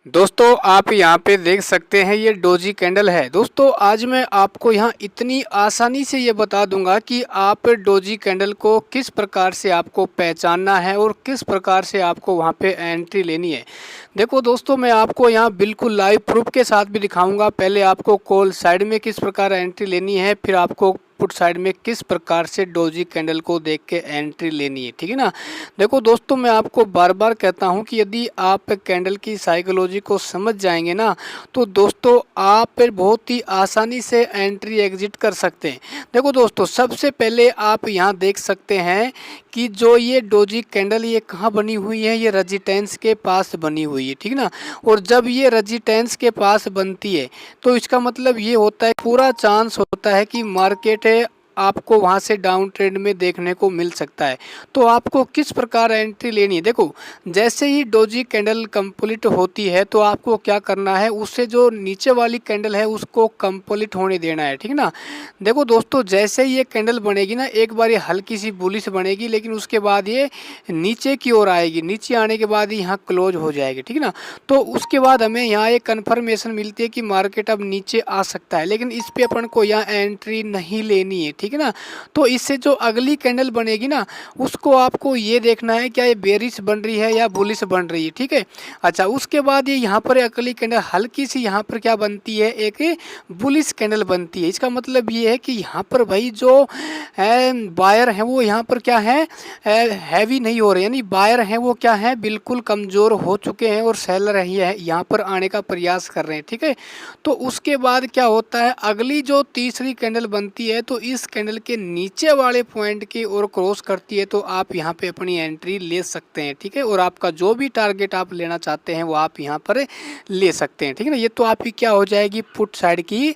दोस्तों आप यहाँ पे देख सकते हैं ये डोजी कैंडल है। दोस्तों आज मैं आपको यहाँ इतनी आसानी से ये बता दूंगा कि आप डोजी कैंडल को किस प्रकार से आपको पहचानना है और किस प्रकार से आपको वहाँ पे एंट्री लेनी है। देखो दोस्तों मैं आपको यहाँ बिल्कुल लाइव प्रूफ के साथ भी दिखाऊंगा। पहले आपको कॉल साइड में किस प्रकार एंट्री लेनी है, फिर आपको पुट साइड में किस प्रकार से डोजी कैंडल को देख के एंट्री लेनी है, ठीक है ना। देखो दोस्तों मैं आपको बार बार कहता हूं कि यदि आप कैंडल की साइकोलॉजी को समझ जाएंगे ना तो दोस्तों आप बहुत ही आसानी से एंट्री एग्जिट कर सकते हैं। देखो दोस्तों सबसे पहले आप यहां देख सकते हैं कि जो ये डोजी कैंडल ये कहाँ बनी हुई है, ये रेजिस्टेंस के पास बनी हुई है, ठीक ना। और जब ये रेजिस्टेंस के पास बनती है तो इसका मतलब ये होता है पूरा चांस होता है कि मार्केट आपको वहां से डाउन ट्रेंड में देखने को मिल सकता है। तो आपको किस प्रकार एंट्री लेनी है, देखो जैसे ही डोजी कैंडल कंप्लीट होती है तो आपको क्या करना है, उससे जो नीचे वाली कैंडल है उसको कंप्लीट होने देना है, ठीक ना। देखो दोस्तों जैसे ही ये कैंडल बनेगी ना, एक बार ये हल्की सी बुलिश बनेगी लेकिन उसके बाद ये नीचे की ओर आएगी, नीचे आने के बाद यहाँ क्लोज हो जाएगी, ठीक ना। तो उसके बाद हमें यहाँ एक कन्फर्मेशन मिलती है कि मार्केट अब नीचे आ सकता है, लेकिन इस पे अपन को यहाँ एंट्री नहीं लेनी है, ठीक है ना। तो इससे जो अगली कैंडल बनेगी ना उसको आपको ये देखना है क्या ये बेरिश बन रही है या बुलिश बन रही है, ठीक है। अच्छा उसके बाद ये यहाँ पर अगली कैंडल हल्की सी यहाँ पर क्या बनती है, एक बुलिश कैंडल बनती है। इसका मतलब ये है कि यहाँ पर भाई जो बायर हैं वो यहाँ पर क्या है, हैवी नहीं हो रहे, यानी बायर हैं वो क्या है बिल्कुल कमज़ोर हो चुके हैं और सेलर है यहाँ पर आने का प्रयास कर रहे हैं, ठीक है। तो उसके बाद क्या होता है, अगली जो तीसरी कैंडल बनती है तो इस कैंडल के नीचे वाले पॉइंट की ओर क्रॉस करती है तो आप यहाँ पे अपनी एंट्री ले सकते हैं, ठीक है। और आपका जो भी टारगेट आप लेना चाहते हैं वो आप यहाँ पर ले सकते हैं, ठीक है ना। ये तो आपकी क्या हो जाएगी, पुट साइड की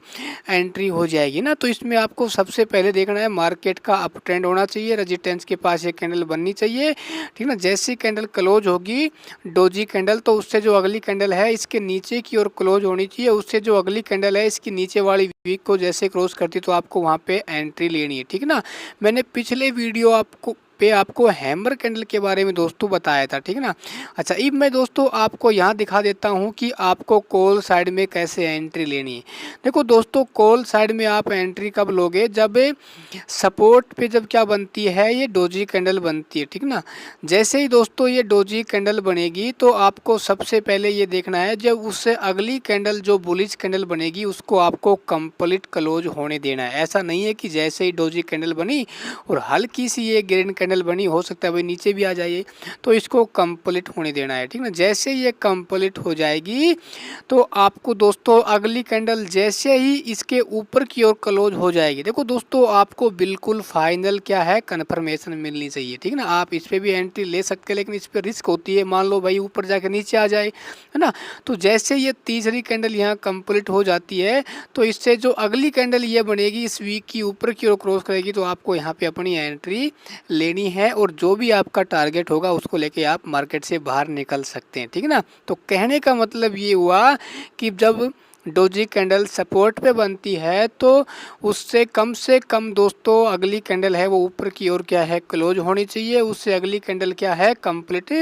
एंट्री हो जाएगी ना। तो इसमें आपको सबसे पहले देखना है मार्केट का अप ट्रेंड होना चाहिए, रेजिस्टेंस के पास ये कैंडल बननी चाहिए, ठीक ना। जैसी कैंडल क्लोज होगी डोजी कैंडल तो उससे जो अगली कैंडल है इसके नीचे की ओर क्लोज होनी चाहिए, उससे जो अगली कैंडल है इसकी नीचे वाली वीक को जैसे क्रॉस करती तो आपको वहाँ पे एंट्री लेनी है, ठीक है ना। मैंने पिछले वीडियो आपको हैमर कैंडल के बारे में दोस्तों बताया था, ठीक है ना। अच्छा अब मैं दोस्तों आपको यहाँ दिखा देता हूँ कि आपको कॉल साइड में कैसे एंट्री लेनी है। देखो दोस्तों कॉल साइड में आप एंट्री कब लोगे, जब सपोर्ट पे जब क्या बनती है ये डोजी कैंडल बनती है, ठीक ना। जैसे ही दोस्तों ये डोजी कैंडल बनेगी तो आपको सबसे पहले ये देखना है जब उससे अगली कैंडल जो बुलिश कैंडल बनेगी उसको आपको कंप्लीट क्लोज होने देना है। ऐसा नहीं है कि जैसे ही डोजी कैंडल बनी और हल्की सी ये ग्रीन कैंडल बनी, हो सकता है भाई नीचे भी आ जाइए, तो इसको कंप्लीट होने देना है, ठीक ना। जैसे ये कंप्लीट हो जाएगी तो आपको दोस्तों अगली कैंडल जैसे ही इसके ऊपर की ओर क्लोज हो जाएगी, देखो दोस्तों आपको बिल्कुल फाइनल क्या है कंफर्मेशन मिलनी चाहिए, ठीक ना। आप इस पर भी एंट्री ले सकते हैं लेकिन इस पर रिस्क होती है, मान लो भाई ऊपर जाके नीचे आ जाए, है ना। तो जैसे ये तीसरी कैंडल यहाँ कंप्लीट हो जाती है तो इससे जो अगली कैंडल ये बनेगी इस वीक की ऊपर की ओर क्रॉस करेगी तो आपको यहाँ पे अपनी एंट्री लेनी है और जो भी आपका टारगेट होगा उसको लेके आप मार्केट से बाहर निकल सकते हैं, ठीक है ना। तो कहने का मतलब ये हुआ कि जब डोजी कैंडल सपोर्ट पे बनती है तो उससे कम दोस्तों अगली कैंडल है वो ऊपर की ओर क्या है क्लोज होनी चाहिए, उससे अगली कैंडल क्या है कंप्लीट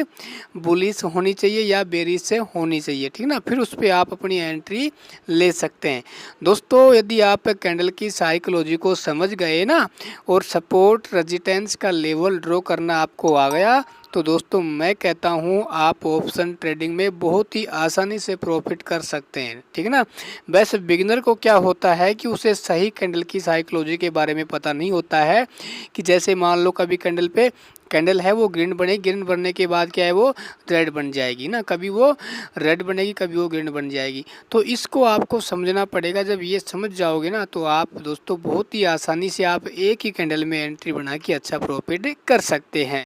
बुलिश होनी चाहिए या बेरिश से होनी चाहिए, ठीक ना। फिर उस पर आप अपनी एंट्री ले सकते हैं। दोस्तों यदि आप कैंडल की साइकोलॉजी को समझ गए ना और सपोर्ट रेजिस्टेंस का लेवल ड्रॉ करना आपको आ गया तो दोस्तों मैं कहता हूँ आप ऑप्शन ट्रेडिंग में बहुत ही आसानी से प्रॉफिट कर सकते हैं, ठीक है ना। वैसे बिगिनर को क्या होता है कि उसे सही कैंडल की साइकोलॉजी के बारे में पता नहीं होता है कि जैसे मान लो कभी कैंडल पे कैंडल है वो ग्रीन बनेगी, ग्रीन बनने के बाद क्या है वो रेड बन जाएगी ना, कभी वो रेड बनेगी कभी वो ग्रीन बन जाएगी। तो इसको आपको समझना पड़ेगा। जब ये समझ जाओगे ना तो आप दोस्तों बहुत ही आसानी से आप एक ही कैंडल में एंट्री बना के अच्छा प्रॉफिट कर सकते हैं।